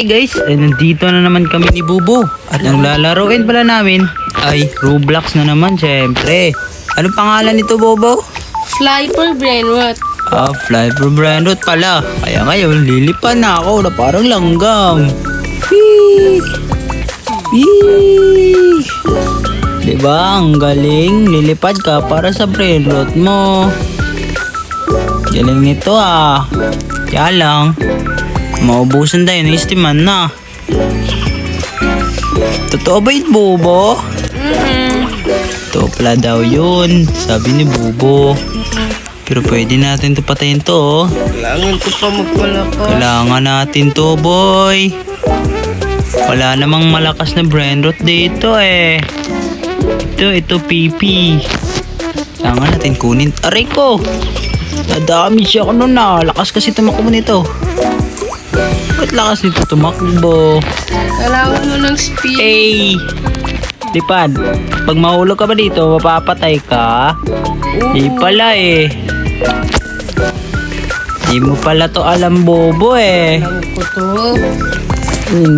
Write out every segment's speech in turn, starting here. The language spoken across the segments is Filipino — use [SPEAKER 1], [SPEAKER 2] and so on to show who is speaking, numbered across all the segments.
[SPEAKER 1] Hey guys, nandito na naman kami ni Bubo. At ang lalaroin pala namin ay Roblox na naman syempre. Anong pangalan nito, Bobo?
[SPEAKER 2] Fly for Brainrot.
[SPEAKER 1] Fly for Brandot pala. Kaya ngayon, lilipad na ako na parang langgam. Whee! Whee! Diba, ang galing. Lilipad ka para sa Brandot mo. Galing nito Kaya lang, maubusan tayo ng istiman na. Totoo ba yun, Bobo? Totoo pala daw yun, sabi ni Bobo. Pero pwede natin to patayin to.
[SPEAKER 2] Kailangan ko pa magpalakas.
[SPEAKER 1] Kailangan natin to, boy. Wala namang malakas na Brainrot dito Ito, pipi. Kailangan natin kunin. Aray ko! Nadami siya ako nun lakas kasi tumakbo nito. Ba't lakas nito tumakbo?
[SPEAKER 2] Kailangan mo ng speed.
[SPEAKER 1] Hey! Lipad. Pag mahulog ka ba dito, mapapatay ka? Di pala Di mo pala to alam, Bobo
[SPEAKER 2] Alam ko to.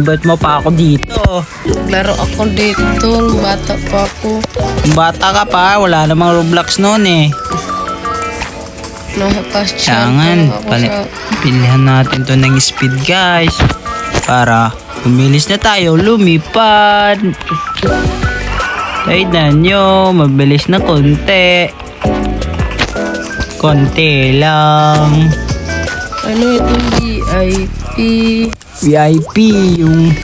[SPEAKER 1] Ba't mo pa ako dito?
[SPEAKER 2] Naglaro ako dito. Bata pa ako.
[SPEAKER 1] Bata ka pa, wala namang Roblox noon Kailangan, pilihan natin to ng speed, guys. Para bumilis na tayo lumipad. Tignan nyo, mabilis na konti. Konti lang.
[SPEAKER 2] Ano itong VIP?
[SPEAKER 1] VIP, yung...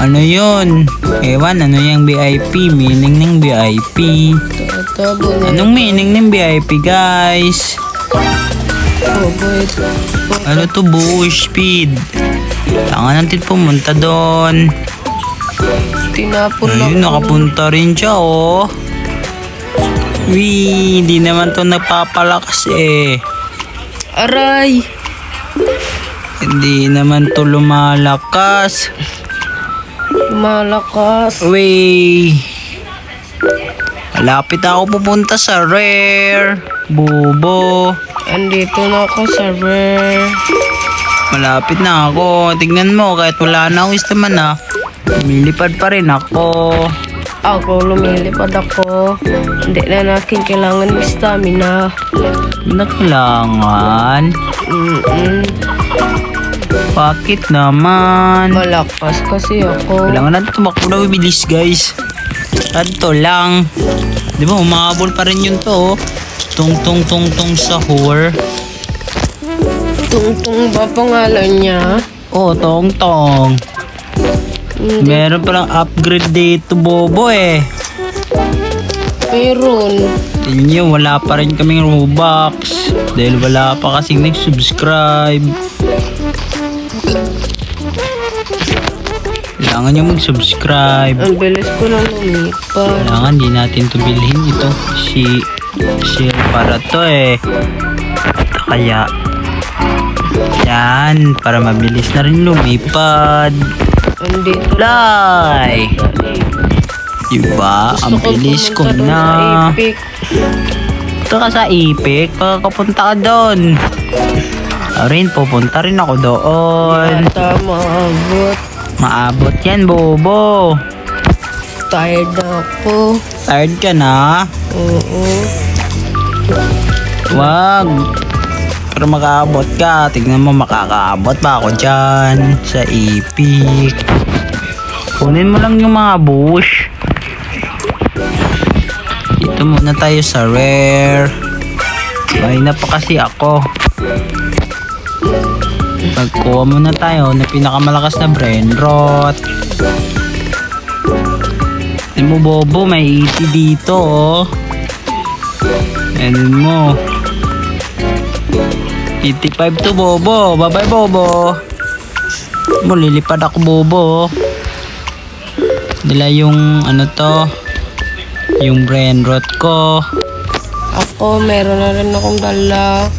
[SPEAKER 1] Ano yun? Ewan, ano yung VIP? Meaning ng VIP. Anong meaning ng VIP, guys? Ano to, bush speed? Kailangan natin pumunta doon.
[SPEAKER 2] Tinapon ako.
[SPEAKER 1] Ayun, nakapunta rin siya, Wee, hindi naman to nagpapalakas
[SPEAKER 2] Aray!
[SPEAKER 1] Hindi naman to lumalakas.
[SPEAKER 2] Malakas.
[SPEAKER 1] Wee. Malapit ako pupunta sa rare. Bobo.
[SPEAKER 2] Andito na ako sa rare.
[SPEAKER 1] Malapit na ako. Tignan mo, kahit wala na ako istaman lumilipad pa rin ako.
[SPEAKER 2] Ako, lumilipad ako. Hindi na natin kailangan ng stamina.
[SPEAKER 1] Na kailangan? Bakit naman?
[SPEAKER 2] Malakas kasi ako.
[SPEAKER 1] Kailangan natin tumakbo na bilis, guys. Adto lang. Di ba, umabol pa rin yun to, Tung sa whore.
[SPEAKER 2] Tungtung ba pangalan niya?
[SPEAKER 1] Tong. Meron palang upgrade dito, Bobo
[SPEAKER 2] Meron.
[SPEAKER 1] Tingnan nyo, wala pa rin kaming Robux. Dahil wala pa kasing nag-subscribe. Kailangan nyo mag-subscribe.
[SPEAKER 2] Ang bilis ko na lumipad.
[SPEAKER 1] Kailangan di natin to bilhin ito. Share para to Kaya yan, para mabilis na rin lumipad.
[SPEAKER 2] Andito.
[SPEAKER 1] Fly! Diba? Ang bilis ko na. Ito ka sa Epic. Pagkapunta ka doon. Rin, pupunta rin ako doon.
[SPEAKER 2] Yata maabot.
[SPEAKER 1] Maabot yan, Bobo.
[SPEAKER 2] Tired na ako.
[SPEAKER 1] Tired ka na?
[SPEAKER 2] Oo.
[SPEAKER 1] Wag. Pero makaabot ka. Tignan mo, makakaabot pa ako dyan sa Epic. Kunin mo lang yung mga bush. Dito muna tayo sa rare. May na pa kasi ako. Pagkuha muna tayo na pinakamalakas na Brainrot. Tignan mo, Bobo, may 80 dito Tignan mo. 85 to, Bobo. Bye-bye, Bobo. Lilipad ako, Bobo. Dala yung yung Brainrot ko.
[SPEAKER 2] Ako, meron na rin akong dala.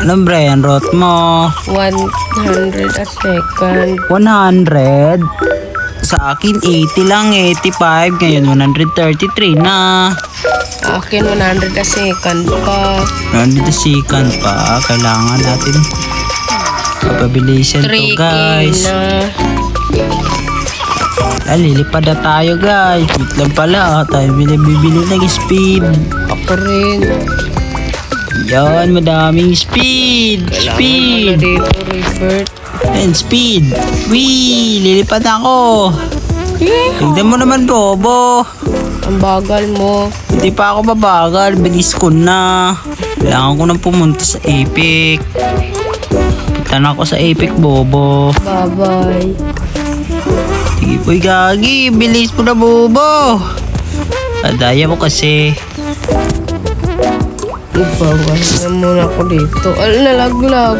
[SPEAKER 1] Anong Brainrot mo?
[SPEAKER 2] 100 a second.
[SPEAKER 1] 100? Sa akin 80 lang, 85. Ngayon 133 na.
[SPEAKER 2] Akin 100 a second pa.
[SPEAKER 1] 100 second pa. Kailangan natin Mapabilisan to
[SPEAKER 2] 3K
[SPEAKER 1] guys.
[SPEAKER 2] na.
[SPEAKER 1] Lilipad na tayo guys. Wait lang pala. Tayo bibili ng speed.
[SPEAKER 2] Ako rin.
[SPEAKER 1] Yan, madaming speed.
[SPEAKER 2] Kailangan
[SPEAKER 1] Speed.
[SPEAKER 2] mo na dito, Rupert.
[SPEAKER 1] And speed. Wee! Lilipad na ako. Tignan mo naman, Bobo.
[SPEAKER 2] Ang bagal mo.
[SPEAKER 1] Hindi pa ako babagal. Bilis ko na. Kailangan ko nang pumunta sa Epic. Punta na ako sa Epic, Bobo.
[SPEAKER 2] Bye-bye.
[SPEAKER 1] Sige po, gagi. Bilis mo na, Bobo. Adaya mo kasi.
[SPEAKER 2] Ibawal na muna ako dito. Nalaglag.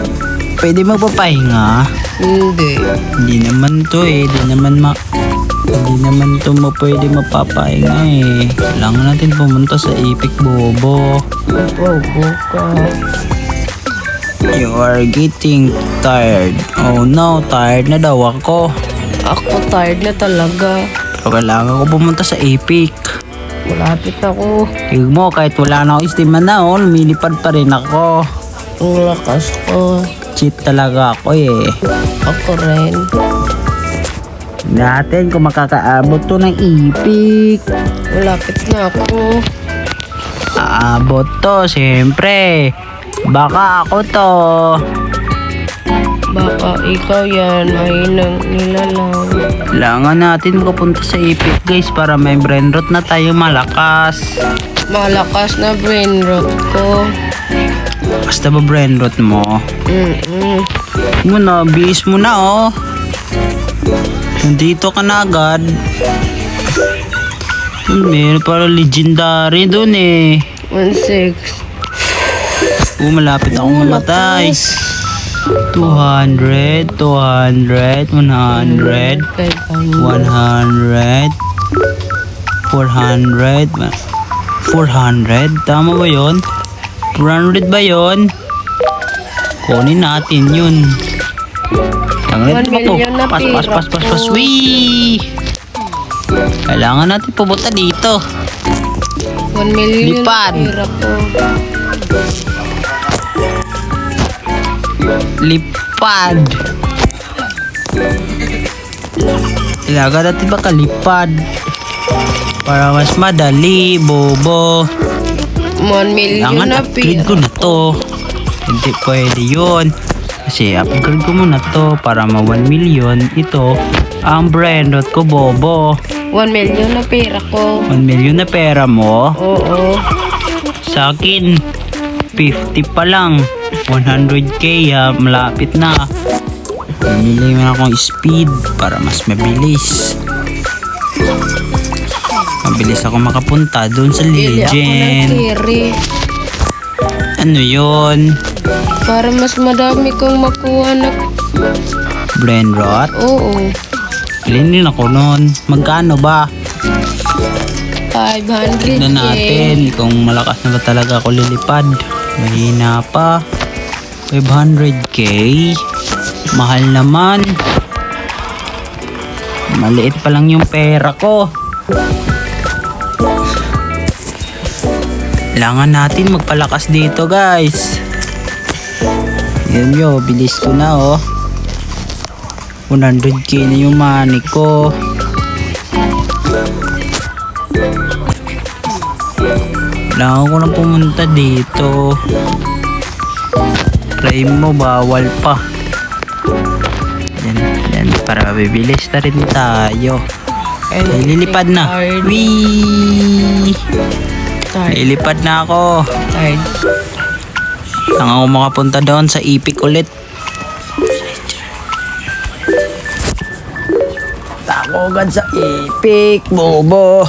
[SPEAKER 1] Pwede magpapahinga.
[SPEAKER 2] Hindi.
[SPEAKER 1] Hindi naman to eh. Hindi naman to pwede mapapahinga eh. Kailangan natin pumunta sa Epic, Bobo.
[SPEAKER 2] Bobo ka.
[SPEAKER 1] You are getting tired. Oh no, tired na daw ako.
[SPEAKER 2] Ako tired na talaga.
[SPEAKER 1] Pero kailangan ko pumunta sa Epic.
[SPEAKER 2] Malapit ako.
[SPEAKER 1] Tignan mo, kahit wala na ako estima na, lumilipad pa rin ako.
[SPEAKER 2] Ang lakas ko.
[SPEAKER 1] Cheat talaga ako eh.
[SPEAKER 2] Ako rin.
[SPEAKER 1] Natin kung makakaabot to ng Epic.
[SPEAKER 2] Malapit na ako.
[SPEAKER 1] Aabot to, siyempre. Baka ako to.
[SPEAKER 2] Baka ikaw yan ay nilalang.
[SPEAKER 1] Kailangan natin pupunta sa Epic guys para may brain rot na tayo malakas.
[SPEAKER 2] Malakas na brain rot ko.
[SPEAKER 1] Basta ba brain rot mo? Mo na, bihis mo na oh. Nandito ka na agad. Meron para legendary dun eh.
[SPEAKER 2] 1-6.
[SPEAKER 1] Malapit akong mamatay. 200, 200, 100, 100, 400, 400, tama ba yun? 400 ba yun? Kunin natin yun. Ang
[SPEAKER 2] 1 million na pira
[SPEAKER 1] pas. Wee! Kailangan natin pumunta dito.
[SPEAKER 2] 1 million
[SPEAKER 1] Lipad.
[SPEAKER 2] na pira ko.
[SPEAKER 1] Lipad. Kailangan natin makalipad para mas madali, Bobo.
[SPEAKER 2] 1 million
[SPEAKER 1] Kailangan
[SPEAKER 2] na
[SPEAKER 1] upgrade
[SPEAKER 2] pira
[SPEAKER 1] ko na to. Hindi pwede yun. Kasi upgrade ko muna to para ma 1 million. Ito ang brandot ko, Bobo.
[SPEAKER 2] 1 million na pira ko.
[SPEAKER 1] 1 million na pera mo.
[SPEAKER 2] Oo.
[SPEAKER 1] Sa akin 50 pa lang. 100k ha, malapit na. Pumili mo akong speed para mas mabilis. Mabilis ako makapunta doon sa
[SPEAKER 2] Bili ako ng
[SPEAKER 1] legend.
[SPEAKER 2] carry.
[SPEAKER 1] Ano yon?
[SPEAKER 2] Para mas madami kang makuha na.
[SPEAKER 1] Brain rot?
[SPEAKER 2] Oo.
[SPEAKER 1] Ilin din ako noon. Magkano ba?
[SPEAKER 2] 500k.
[SPEAKER 1] Tignan natin kung malakas na ba talaga ako lilipad. Mahina pa. 500k. Mahal naman. Maliit pa lang yung pera ko. Kailangan natin magpalakas dito guys. Yan yo, bilis ko na oh. 100k na yung money ko. Kailangan ko na pumunta dito. Try mo, bawal pa. Yan, para bibilis na rin tayo. Ay, lilipad na. Wee! Lilipad na ako.
[SPEAKER 2] Tired.
[SPEAKER 1] Saan ako makapunta doon sa Epic ulit. Tako agad sa Epic, Bobo.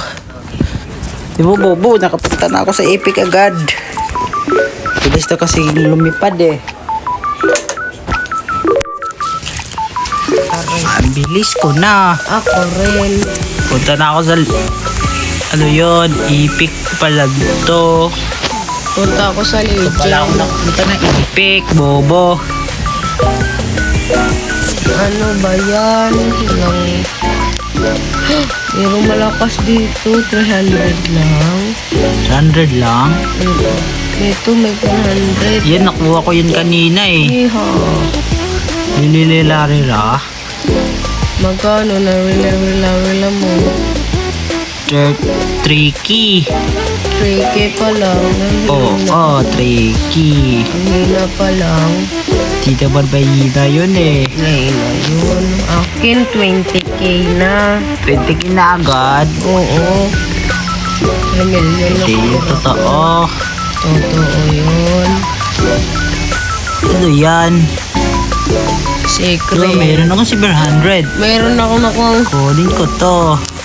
[SPEAKER 1] Di mo, Bobo, nakapunta na ako sa Epic agad. Bilis na kasi lumipad eh. Ang bilis ko na.
[SPEAKER 2] Ako rin.
[SPEAKER 1] Punta na ako sa ano yon, Epic pala to.
[SPEAKER 2] Punta ako sa legend.
[SPEAKER 1] Pala ako nakapunta ng Epic, Bobo.
[SPEAKER 2] Ano ba yan? Pero malakas dito. 300 lang.
[SPEAKER 1] 100 lang.
[SPEAKER 2] Dito may 100.
[SPEAKER 1] Yan, nakuha ko yun kanina eh.
[SPEAKER 2] Iha.
[SPEAKER 1] Lililarira.
[SPEAKER 2] Magkano na rila mo?
[SPEAKER 1] Tricky.
[SPEAKER 2] 3K pa lang.
[SPEAKER 1] Oo, tricky.
[SPEAKER 2] Ang hina pa lang.
[SPEAKER 1] Tita Barbayita yun eh.
[SPEAKER 2] Ngayon na yun. Akin, 20K na.
[SPEAKER 1] 20K na agad.
[SPEAKER 2] Oo. 3 million na
[SPEAKER 1] Hindi,
[SPEAKER 2] po.
[SPEAKER 1] totoo.
[SPEAKER 2] Totoo yun.
[SPEAKER 1] Ano yan?
[SPEAKER 2] Secret.
[SPEAKER 1] Ito, meron akong silver 100.
[SPEAKER 2] Meron ako nakuha
[SPEAKER 1] Kunin ko to.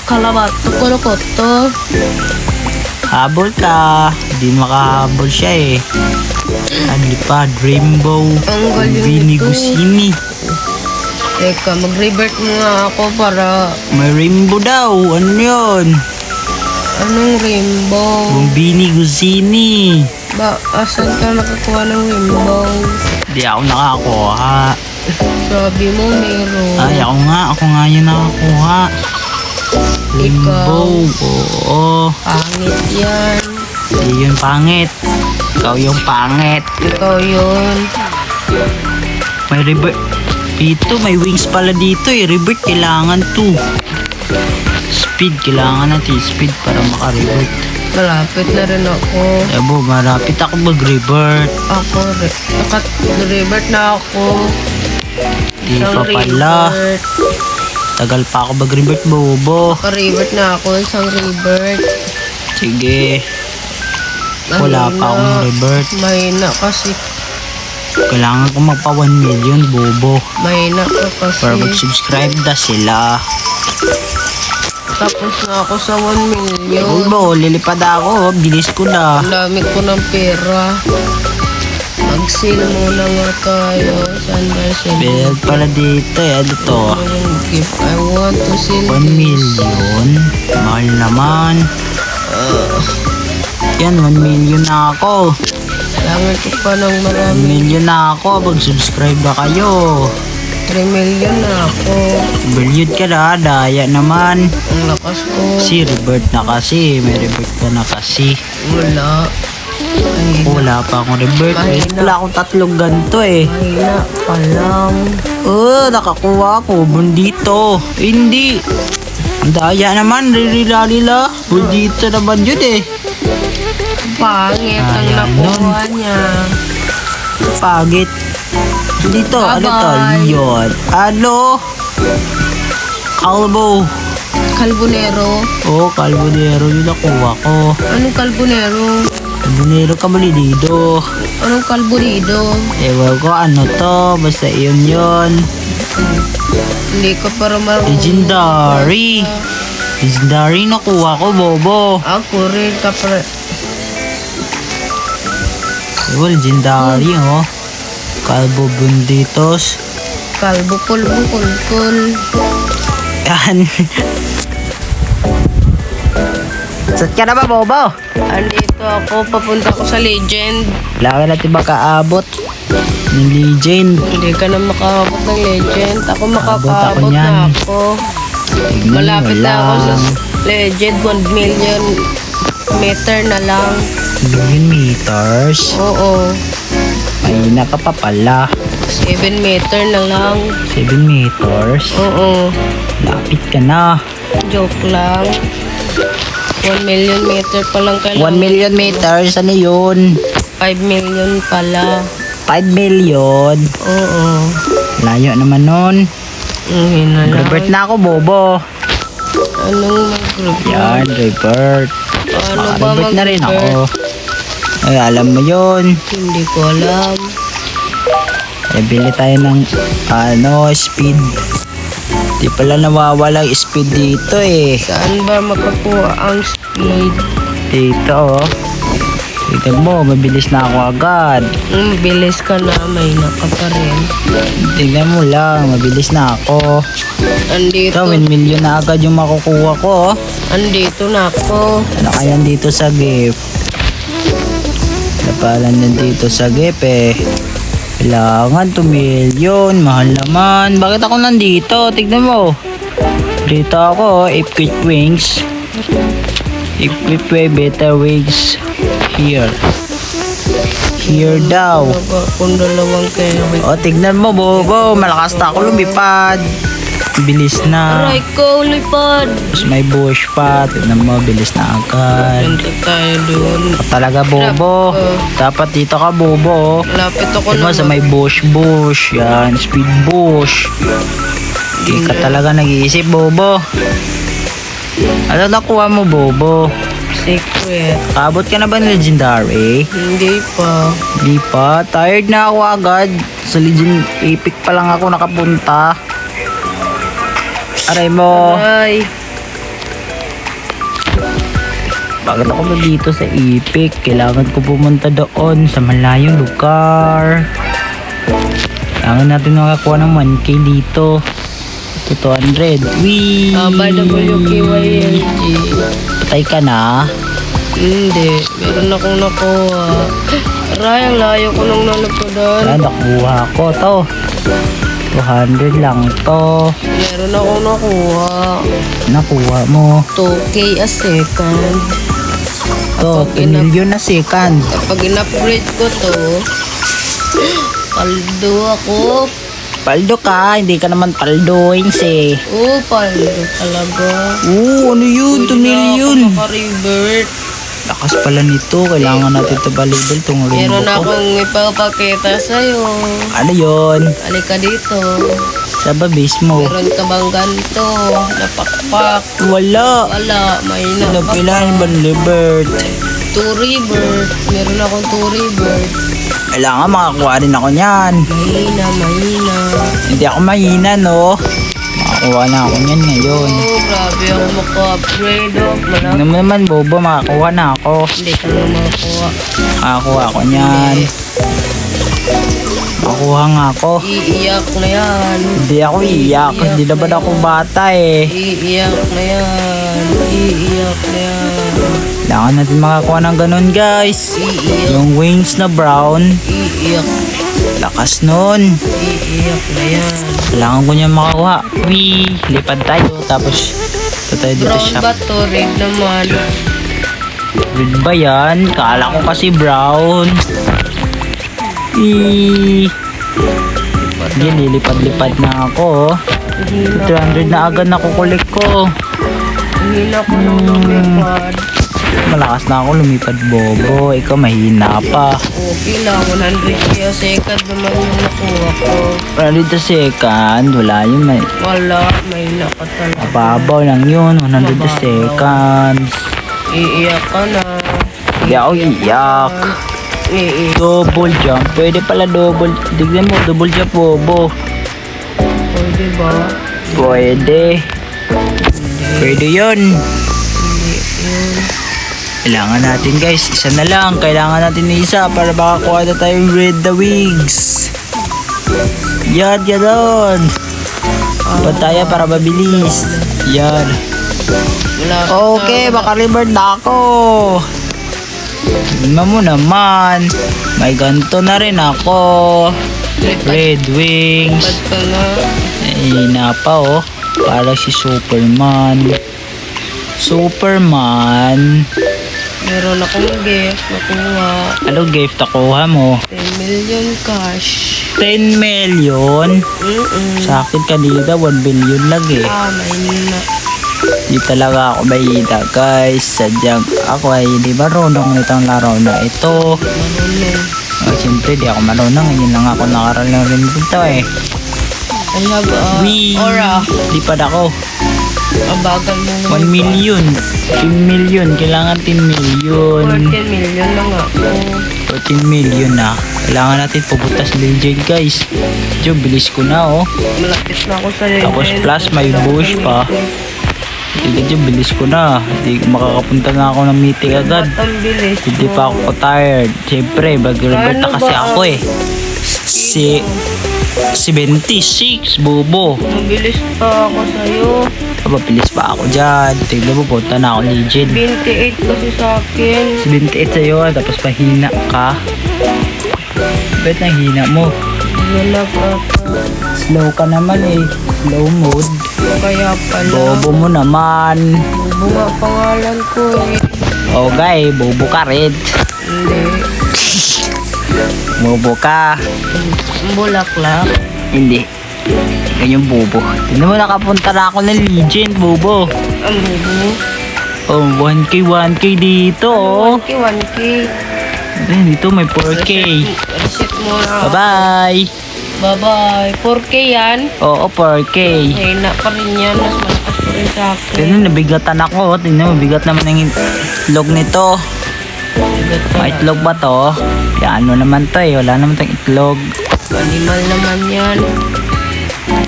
[SPEAKER 2] kalabat. Tukulo ko to.
[SPEAKER 1] Habol ka. Hindi makahabol siya eh. Ano pa? Rainbow.
[SPEAKER 2] Ang galing
[SPEAKER 1] Bini
[SPEAKER 2] nito.
[SPEAKER 1] Gusini.
[SPEAKER 2] Teka, mag-revert mo nga ako para...
[SPEAKER 1] May rainbow daw. Ano yun?
[SPEAKER 2] Anong rainbow?
[SPEAKER 1] Bini Gusini.
[SPEAKER 2] Ba, asan ka nakakuha ng rainbow?
[SPEAKER 1] Hindi ako nakakuha.
[SPEAKER 2] Sabi mo meron.
[SPEAKER 1] Ay, ako nga yun nakakuha. Rainbow. Oo.
[SPEAKER 2] Pangit yan.
[SPEAKER 1] Hindi yun pangit. Ikaw yung pangit.
[SPEAKER 2] Ikaw yun.
[SPEAKER 1] May revert. Dito, may wings pala dito eh. Revert, kailangan to. Speed, kailangan natin speed para maka-revert.
[SPEAKER 2] Malapit na rin ako.
[SPEAKER 1] Ebo, marapit ako mag-revert.
[SPEAKER 2] Ako, naka-revert na ako.
[SPEAKER 1] Di pa pala.
[SPEAKER 2] revert.
[SPEAKER 1] Tagal pa ako mag-revert, bobo.
[SPEAKER 2] Naka-revert na ako, isang revert.
[SPEAKER 1] Sige. Wala pa akong revert.
[SPEAKER 2] Mahina kasi.
[SPEAKER 1] Kailangan ko magpa 1 million, bobo.
[SPEAKER 2] Mahina ka kasi.
[SPEAKER 1] Para mag-subscribe na sila.
[SPEAKER 2] Tapos na ako sa 1 million.
[SPEAKER 1] Uy, bo, lilipad ako. Bilis ko na.
[SPEAKER 2] Ang dami ko ng pera. Mag-sale muna nga tayo. Saan ba siya?
[SPEAKER 1] Bayad pala dito eh. Ano to?
[SPEAKER 2] Gift. I want to sell
[SPEAKER 1] 1 million? Mahal naman. Yan, 1 million na ako.
[SPEAKER 2] Kailangan ko pa ng
[SPEAKER 1] 1
[SPEAKER 2] marami.
[SPEAKER 1] million na ako. Mag-subscribe na kayo.
[SPEAKER 2] 3 million na ako.
[SPEAKER 1] Billion ka na. Daya naman.
[SPEAKER 2] Ang lakas ko.
[SPEAKER 1] Si revert na kasi. May revert ka na kasi.
[SPEAKER 2] Wala. Mahina.
[SPEAKER 1] Wala pa akong revert.
[SPEAKER 2] Mahina.
[SPEAKER 1] Wala akong 3 ganito eh.
[SPEAKER 2] Mahina pa lang.
[SPEAKER 1] Oh, nakakuha ako. Bundito. Hindi. Ang daya naman. Rilila. Bundito naman yun eh.
[SPEAKER 2] Pangit ang
[SPEAKER 1] Ayan,
[SPEAKER 2] nakuha niya.
[SPEAKER 1] Pagit. Dito, ano to?
[SPEAKER 2] Bye-bye.
[SPEAKER 1] Yun. Ano? Kalbo.
[SPEAKER 2] Carbonero.
[SPEAKER 1] Oh, Carbonero yung nakuha ko.
[SPEAKER 2] Anong carbonero?
[SPEAKER 1] Carbonero Camolido.
[SPEAKER 2] Anong carbonido?
[SPEAKER 1] Ewan ko ano to. Basta yun.
[SPEAKER 2] Hindi ka para marunong.
[SPEAKER 1] Legendary. Legendary nakuha ko, bobo.
[SPEAKER 2] Ako rin kapre.
[SPEAKER 1] Ewan, legendary oh. Calvo Bunditos.
[SPEAKER 2] Kalbo pulbo kulkul.
[SPEAKER 1] Yan. Saan ka na ba, bobo?
[SPEAKER 2] Andito ako, papunta ako sa legend.
[SPEAKER 1] Kailangan natin makaabot ng legend.
[SPEAKER 2] Hindi ka na makaabot ng legend. Ako
[SPEAKER 1] Abot ako
[SPEAKER 2] makakaabot
[SPEAKER 1] niyan.
[SPEAKER 2] na ako.
[SPEAKER 1] Tignan mo
[SPEAKER 2] Malapit na ako sa
[SPEAKER 1] lang.
[SPEAKER 2] legend. 1 million meter na lang.
[SPEAKER 1] Million meters.
[SPEAKER 2] Oo.
[SPEAKER 1] Ay, naka pa pala.
[SPEAKER 2] 7 meter na lang.
[SPEAKER 1] 7 meters.
[SPEAKER 2] Oo.
[SPEAKER 1] Lapit ka na.
[SPEAKER 2] Joke lang. 1 million meter pa lang
[SPEAKER 1] 1
[SPEAKER 2] kailangan.
[SPEAKER 1] million meters. Ano yun?
[SPEAKER 2] 5 million pala.
[SPEAKER 1] 5 million.
[SPEAKER 2] Oo.
[SPEAKER 1] Layo naman nun.
[SPEAKER 2] Hina lang.
[SPEAKER 1] Revert na ako, bobo.
[SPEAKER 2] Anong mag-revert?
[SPEAKER 1] Yan, revert.
[SPEAKER 2] Paano ba
[SPEAKER 1] Revert na rin
[SPEAKER 2] mag-revert?
[SPEAKER 1] ako. Ay, alam mo yun.
[SPEAKER 2] Hindi ko alam.
[SPEAKER 1] Eh, bili tayo ng speed. Di pala nawawala yung speed dito eh.
[SPEAKER 2] Saan ba makakuha ang speed?
[SPEAKER 1] Dito oh. Tignan mo, mabilis na ako agad.
[SPEAKER 2] Bilis ka na, may naka pa rin.
[SPEAKER 1] Tignan mo lang, mabilis na ako.
[SPEAKER 2] Andito.
[SPEAKER 1] Ito, 1 million na agad yung makukuha ko oh.
[SPEAKER 2] Andito na ako.
[SPEAKER 1] Ano kaya dito sa gift? Napalan na dito sa gift eh. Kailangan 2 million. Mahal naman. Bakit ako nandito? Tignan mo. Dito ako. Equip wings. Equip better wings. Here. Here daw.
[SPEAKER 2] Kung dalawang carry.
[SPEAKER 1] O, tignan mo, Bobo. Malakas na ako lumipad. Bilis na.
[SPEAKER 2] Aray ko, lipad.
[SPEAKER 1] Tapos may bush pa. Tignan mo, bilis na agad.
[SPEAKER 2] Punta tayo doon.
[SPEAKER 1] Talaga, Bobo. Dapat dito ka, Bobo.
[SPEAKER 2] Lapit ako
[SPEAKER 1] Tignan mo sa
[SPEAKER 2] naman.
[SPEAKER 1] may bush. Yan, speed bush. Hindi ka talaga nag-iisip, Bobo. Ano nakuha mo, Bobo?
[SPEAKER 2] Secret.
[SPEAKER 1] Abot ka na ba ng legendary?
[SPEAKER 2] Hindi pa.
[SPEAKER 1] Di pa. Tired na ako agad. Sa legend epic pa lang ako nakapunta. Aray mo.
[SPEAKER 2] Aray.
[SPEAKER 1] Bakit ako ba dito sa epic? Kailangan ko pumunta doon sa malayong lugar. Kailangan natin makakuha ng 1k dito. Ito 200. Wee!
[SPEAKER 2] By WKYLG.
[SPEAKER 1] Patay ka na.
[SPEAKER 2] Hindi. Meron akong nakuha. Aray, ang layo ko nung nalapadan.
[SPEAKER 1] Yan, nakuha ko to. 200 lang to.
[SPEAKER 2] Meron akong nakuha.
[SPEAKER 1] Nakuha mo.
[SPEAKER 2] 2K a second.
[SPEAKER 1] To, 2 million na second.
[SPEAKER 2] Kapag in-upgrade ko to, paldo ako.
[SPEAKER 1] Paldo ka, hindi ka naman paldoings eh.
[SPEAKER 2] Paldo talaga.
[SPEAKER 1] Ano yun? 2 million.
[SPEAKER 2] Maka-revert.
[SPEAKER 1] Lakas pala nito. Kailangan natin ito balibel itong
[SPEAKER 2] Meron
[SPEAKER 1] rainbow ko.
[SPEAKER 2] akong ipapakita sa'yo.
[SPEAKER 1] Ano yun?
[SPEAKER 2] Halika dito.
[SPEAKER 1] Sa ba mo?
[SPEAKER 2] Meron ka bang ganito? Napakpak.
[SPEAKER 1] Wala.
[SPEAKER 2] Wala. May
[SPEAKER 1] Napilan ba Libert?
[SPEAKER 2] 2 revert. Meron akong 2 revert.
[SPEAKER 1] Kailangan makakuha rin ako niyan.
[SPEAKER 2] Mahina.
[SPEAKER 1] Hindi ako mahina, no? Makakuha na ako niyan ngayon.
[SPEAKER 2] Grabe ako maka-upgrade.
[SPEAKER 1] Ano mo naman, Bobo? Makakuha na ako.
[SPEAKER 2] Hindi ka na makakuha.
[SPEAKER 1] Makakuha ako niyan. Makuha nga ako.
[SPEAKER 2] Iiyak na yan.
[SPEAKER 1] Hindi ako iiyak. Hindi naman ako bata eh.
[SPEAKER 2] Iiyak na yan. Iiyak na yan.
[SPEAKER 1] Kailangan natin makakuha ng ganun, guys.
[SPEAKER 2] Iiyak.
[SPEAKER 1] Yung wings na brown.
[SPEAKER 2] Iiyak.
[SPEAKER 1] Lakas nun.
[SPEAKER 2] Iiyak na yan.
[SPEAKER 1] Kailangan ko niya makakuha. Wee! Lipad tayo. Tapos, ito tayo dito
[SPEAKER 2] Brown
[SPEAKER 1] shop.
[SPEAKER 2] ba to? Red naman.
[SPEAKER 1] Red ba yan? Kala ko kasi brown. Eee! Sige, lilipad-lipad na ako. 200 na agad nakukulik ko.
[SPEAKER 2] Hina ko nung lumipad.
[SPEAKER 1] Malakas na ako lumipad, Bobo. Ikaw mahina pa.
[SPEAKER 2] Okay lang. 100 kaya second naman yung nakuha ko.
[SPEAKER 1] Dito second, wala yun.
[SPEAKER 2] Wala. May naka talaga.
[SPEAKER 1] Mababaw lang yun. 100 seconds.
[SPEAKER 2] Iiyak ka na.
[SPEAKER 1] Hindi ako iiyak.
[SPEAKER 2] Iiyak.
[SPEAKER 1] Double jump. Pwede pala double. Tignan mo, double jump, Bobo.
[SPEAKER 2] Pwede ba?
[SPEAKER 1] Pwede. Pwede yun.
[SPEAKER 2] Hindi yun.
[SPEAKER 1] Kailangan natin, guys. Isa na lang. Kailangan natin na isa para makakuha na tayong red the wigs. Yan, gano'n. Pantaya para mabilis. Yan. Okay, makaliberd na ako. Tignan mo naman. May ganito na rin ako. Red wings.
[SPEAKER 2] Ba't ka na?
[SPEAKER 1] Hina pa oh. Para si Superman.
[SPEAKER 2] Meron akong gift. Nakuha.
[SPEAKER 1] Ano gift nakuha mo?
[SPEAKER 2] 10 million cash.
[SPEAKER 1] 10 million? Sa akin kanina 1 billion lang eh.
[SPEAKER 2] Mahina.
[SPEAKER 1] Di talaga ako mahina, guys. Sadyang ako ay hindi marunong itong laro na ito.
[SPEAKER 2] Marunong.
[SPEAKER 1] Siyempre di ako marunong. Ngayon lang ako nakaralaro rin dito eh.
[SPEAKER 2] I have
[SPEAKER 1] Wee!
[SPEAKER 2] aura.
[SPEAKER 1] Lipad ako.
[SPEAKER 2] Ang bagal mo
[SPEAKER 1] 1 million. 10 million. Kailangan 10 million.
[SPEAKER 2] 14 million lang ako.
[SPEAKER 1] 14 million na. Kailangan natin pupunta sa legend, guys. Diyo, bilis ko na oh.
[SPEAKER 2] Malapit na ako sa legend.
[SPEAKER 1] Tapos plus may bush pa. Hindi dyan, bilis ko na. Hindi makakapunta na ako ng meeting agad.
[SPEAKER 2] Ba't ang bilis
[SPEAKER 1] Hindi
[SPEAKER 2] mo?
[SPEAKER 1] pa ako tired. Siyempre, mag-revert na
[SPEAKER 2] Ano
[SPEAKER 1] kasi
[SPEAKER 2] ba
[SPEAKER 1] ako eh. Si 76, Bobo.
[SPEAKER 2] Mabilis pa ako sa'yo.
[SPEAKER 1] Mabilis pa ako dyan. Tignan mo, punta na ako legend.
[SPEAKER 2] 28 kasi sa akin.
[SPEAKER 1] 78 sa'yo, tapos mahina ka. Ba't nahina mo?
[SPEAKER 2] Wala pa.
[SPEAKER 1] Slow ka naman eh. Slow mode.
[SPEAKER 2] Kaya pala.
[SPEAKER 1] Bobo mo naman.
[SPEAKER 2] Bobo nga pangalan ko eh.
[SPEAKER 1] Okay, bobo ka rin.
[SPEAKER 2] Hindi.
[SPEAKER 1] Bobo ka.
[SPEAKER 2] Bulaklak.
[SPEAKER 1] Hindi. Yan yung bobo. Tignan mo, nakapunta na ako ng Legend, bobo.
[SPEAKER 2] Ang bubo.
[SPEAKER 1] Oh, 1K dito, oh.
[SPEAKER 2] 1K, 1K.
[SPEAKER 1] Ayun, dito may 4K.
[SPEAKER 2] Reset mo na.
[SPEAKER 1] Bye-bye.
[SPEAKER 2] Bye-bye. 4K yan.
[SPEAKER 1] Oo, 4K.
[SPEAKER 2] Ngayon na pa rin yan. Mas malakas pa rin sa akin.
[SPEAKER 1] Tignan, nabigatan ako. Tignan mo, bigat naman ang itlog nito. May itlog ba to? Yan, ano naman to eh. Wala naman tong itlog.
[SPEAKER 2] Animal naman yan.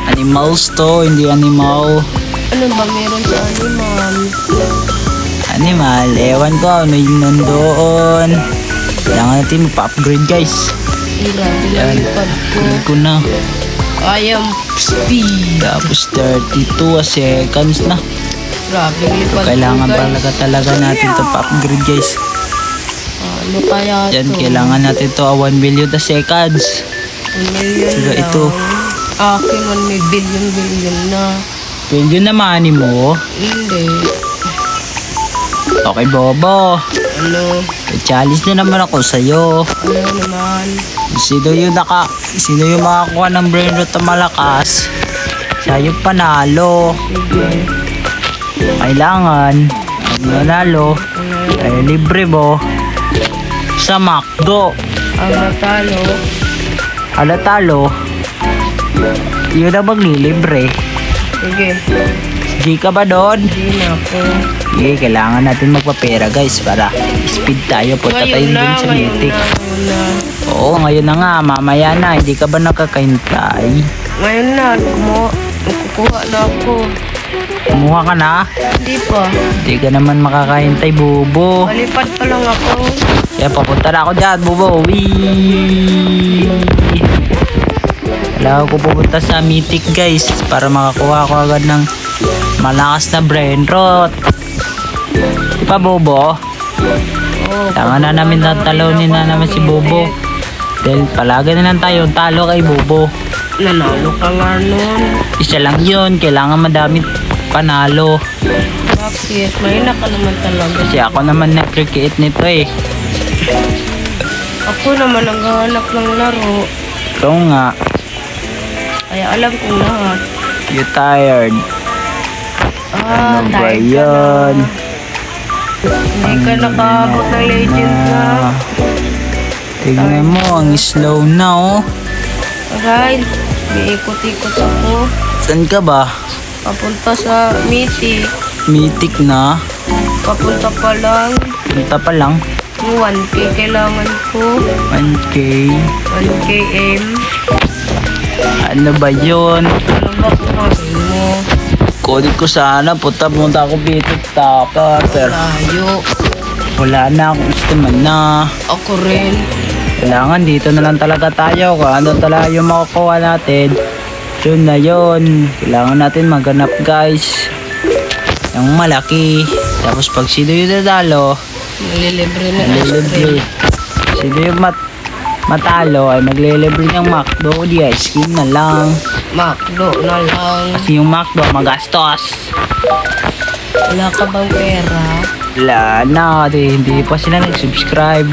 [SPEAKER 1] Animals to, hindi animal.
[SPEAKER 2] Ano ba meron sa animal?
[SPEAKER 1] Animal, ewan ko ano yung nandoon. Kailangan natin magpa-upgrade guys.
[SPEAKER 2] Grabe na
[SPEAKER 1] Yan.
[SPEAKER 2] lipad ko.
[SPEAKER 1] Hindi ko na.
[SPEAKER 2] I am speed.
[SPEAKER 1] Tapos 32 seconds na.
[SPEAKER 2] Grabe ang lipad ko,
[SPEAKER 1] Kailangan
[SPEAKER 2] guys.
[SPEAKER 1] talaga natin to pa-upgrade guys.
[SPEAKER 2] Ano kaya
[SPEAKER 1] Yan,
[SPEAKER 2] to?
[SPEAKER 1] kailangan natin to 1 billion na seconds.
[SPEAKER 2] 1 million
[SPEAKER 1] Saka
[SPEAKER 2] lang.
[SPEAKER 1] ito.
[SPEAKER 2] Akin man may billion na.
[SPEAKER 1] Pwede na money mo.
[SPEAKER 2] Hindi.
[SPEAKER 1] Okay, Bobo.
[SPEAKER 2] Ano?
[SPEAKER 1] May challenge na naman ako sa'yo.
[SPEAKER 2] Ano naman?
[SPEAKER 1] Sino yung makakuha ng brain rot na malakas? Sa'yo panalo.
[SPEAKER 2] Sige.
[SPEAKER 1] Kailangan ang nanalo ay libre mo sa McDo.
[SPEAKER 2] Ang natalo.
[SPEAKER 1] Talo, yun na maglilibre.
[SPEAKER 2] Sige.
[SPEAKER 1] Di ka ba doon?
[SPEAKER 2] Hindi na ako.
[SPEAKER 1] Sige, kailangan natin magpapera guys para speed tayo. Punta tayo
[SPEAKER 2] Ngayon na,
[SPEAKER 1] dun sa
[SPEAKER 2] ngayon
[SPEAKER 1] meeting.
[SPEAKER 2] na, ngayon na.
[SPEAKER 1] Oo, ngayon na nga. Mamaya na. Hindi ka ba nakakaintay?
[SPEAKER 2] Ngayon na, kukuha na ako.
[SPEAKER 1] Kumuha ka na?
[SPEAKER 2] Hindi pa.
[SPEAKER 1] Hindi ka naman makakahintay, bubo.
[SPEAKER 2] Malipad pa lang ako.
[SPEAKER 1] Kaya papunta na ako dyan, bubo. Wee! Wala ako pupunta sa Mythic guys para makakuha ko agad ng malakas na brain rot. Di ba, Bobo?
[SPEAKER 2] Oh,
[SPEAKER 1] Tanga na namin tatalunin na naman si Bobo. Dahil palagi na lang tayo talo kay Bobo.
[SPEAKER 2] Nanalo ka nga nun.
[SPEAKER 1] Isa lang yun, kailangan madami panalo.
[SPEAKER 2] Bakit? Mahina ka naman talaga.
[SPEAKER 1] Kasi ako naman nag-create nito eh.
[SPEAKER 2] Ako naman ang gahanap ng laro.
[SPEAKER 1] Ito nga,
[SPEAKER 2] Kaya alam kong lahat.
[SPEAKER 1] you tired. Ano ba
[SPEAKER 2] tired ka
[SPEAKER 1] yun?
[SPEAKER 2] na. Hindi ka nakaabot ng legend na.
[SPEAKER 1] Tignan mo, ang slow na oh.
[SPEAKER 2] Alright. May ikot-ikot ako.
[SPEAKER 1] Saan ka ba?
[SPEAKER 2] Papunta sa Mythic.
[SPEAKER 1] Mythic na?
[SPEAKER 2] Papunta pa lang.
[SPEAKER 1] Punta pa lang.
[SPEAKER 2] Yung 1K kailangan ko.
[SPEAKER 1] 1K.
[SPEAKER 2] 1KM.
[SPEAKER 1] Ano ba yun?
[SPEAKER 2] Ano ba kumain mo?
[SPEAKER 1] Kunin ko sana. Punta ako Mythic Tapa. Pero
[SPEAKER 2] Layo.
[SPEAKER 1] wala na akong istaman na.
[SPEAKER 2] Ako rin.
[SPEAKER 1] Kailangan dito na lang talaga tayo. Kung ano talaga yung makukuha natin. Yun na yun. Kailangan natin maghanap guys. Yung malaki. Tapos pag sino yung nadalo,
[SPEAKER 2] Nalilibre na
[SPEAKER 1] maglilibre. Sino yung matalo ay maglilibre ng McDo. Di ice cream na lang.
[SPEAKER 2] Macdo na lang.
[SPEAKER 1] Kasi yung McDo magastos.
[SPEAKER 2] Wala ka bang pera?
[SPEAKER 1] Wala na. Hindi pa sila nag-subscribe.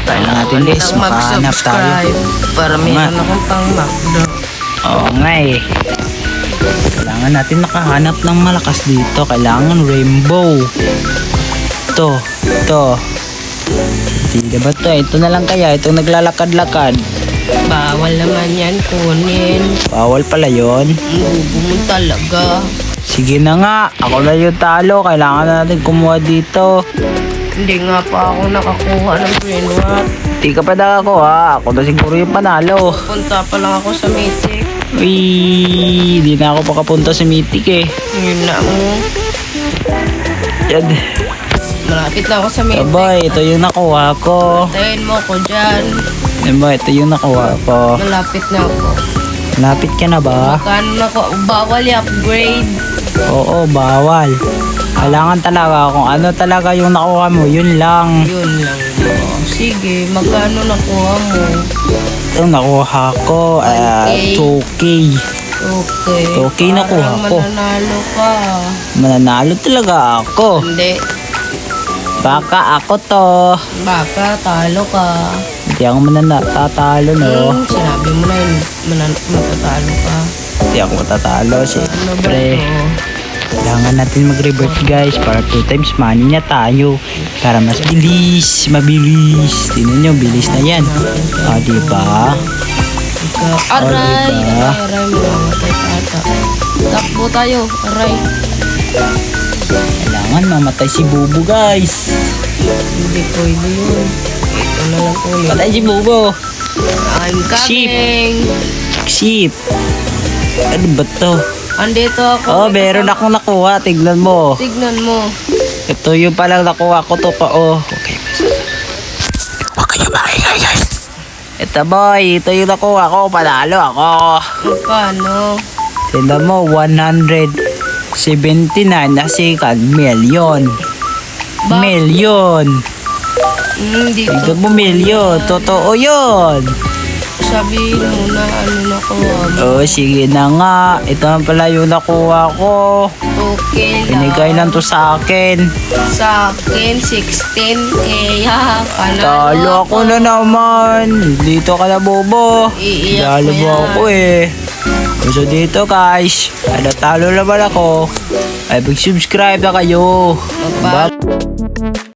[SPEAKER 1] Tayo lang natin guys. Makahanap tayo.
[SPEAKER 2] Para
[SPEAKER 1] Oo
[SPEAKER 2] meron
[SPEAKER 1] nga.
[SPEAKER 2] akong pang Macdo.
[SPEAKER 1] Oo nga eh. Kailangan natin nakahanap ng malakas dito. Kailangan rainbow. Ito. Hindi ba ito? Ito na lang kaya. Itong naglalakad-lakad.
[SPEAKER 2] Bawal naman yan kunin.
[SPEAKER 1] Bawal pala yon.
[SPEAKER 2] Bubo mo talaga.
[SPEAKER 1] Sige na nga. Ako na yung talo. Kailangan na natin kumuha dito.
[SPEAKER 2] Hindi nga pa ako nakakuha ng brainwash.
[SPEAKER 1] Hindi ka pa nakakuha. Ako na siguro yung panalo.
[SPEAKER 2] Punta pa lang ako sa Mythic.
[SPEAKER 1] Uy, di na ako pakapunta sa Mythic eh.
[SPEAKER 2] Yun na mo.
[SPEAKER 1] Yan.
[SPEAKER 2] Malapit na ako sa Mythic.
[SPEAKER 1] Abay, ito yung nakuha ko.
[SPEAKER 2] Tayin mo ko dyan.
[SPEAKER 1] Diba, ito yung nakuha ko.
[SPEAKER 2] Malapit na ako.
[SPEAKER 1] Lapit ka na ba?
[SPEAKER 2] Kano na ko? Bawal i-upgrade.
[SPEAKER 1] Oo, bawal. Kailangan talaga kung ano talaga yung nakuha mo, yun lang.
[SPEAKER 2] Yun lang. Sige, magkano nakuha mo?
[SPEAKER 1] Ito nakuha ko, 2K.
[SPEAKER 2] Okay.
[SPEAKER 1] Okay, nakuha
[SPEAKER 2] Parang
[SPEAKER 1] ko.
[SPEAKER 2] mananalo ka.
[SPEAKER 1] Mananalo talaga ako.
[SPEAKER 2] Hindi.
[SPEAKER 1] Baka ako to.
[SPEAKER 2] Baka talo ka.
[SPEAKER 1] Hindi ako matatalo, no?
[SPEAKER 2] Sinabi mo na yun, matatalo ka.
[SPEAKER 1] Hindi ako matatalo.
[SPEAKER 2] Ano ba
[SPEAKER 1] Siyempre,
[SPEAKER 2] ito?
[SPEAKER 1] kailangan natin mag-revert guys para 2 times money na tayo. Para mas bilis, mabilis. Tingnan nyo, bilis na yan. O, diba?
[SPEAKER 2] Aray!
[SPEAKER 1] diba?
[SPEAKER 2] Aray, mamamatay ka ata. Takbo tayo, aray.
[SPEAKER 1] Kailangan mamatay si Bubo guys.
[SPEAKER 2] Hindi pwede yun. Ito na lang ulit.
[SPEAKER 1] Patay si Bubo.
[SPEAKER 2] I'm coming!
[SPEAKER 1] Sheep. Ano ba to?
[SPEAKER 2] Andito ako.
[SPEAKER 1] Oh, meron akong nakuha. Tignan mo.
[SPEAKER 2] Tignan mo.
[SPEAKER 1] Ito yung palang nakuha ko to pa. Oh. Okay. Huwag kayo maingay guys. Ito boy. Ito yung nakuha ko. Panalo ako.
[SPEAKER 2] Magkano?
[SPEAKER 1] Tignan mo. 179 na second million.
[SPEAKER 2] Ba-
[SPEAKER 1] Million.
[SPEAKER 2] Hindi
[SPEAKER 1] Tignan mo million. Totoo yun.
[SPEAKER 2] Sabihin mo na ano na ko.
[SPEAKER 1] Oh, sige na nga. Ito na pala yung nakuha ko.
[SPEAKER 2] Okay lang.
[SPEAKER 1] Binigay lang to sa akin.
[SPEAKER 2] Sa akin, 16. Kaya,
[SPEAKER 1] Talo ako na naman. Dito ka na, Bobo.
[SPEAKER 2] Iiyak
[SPEAKER 1] Talo
[SPEAKER 2] mo
[SPEAKER 1] mo
[SPEAKER 2] yan.
[SPEAKER 1] ako eh. So dito guys, talo naman ako. Ay, mag-subscribe na kayo.
[SPEAKER 2] Magpa-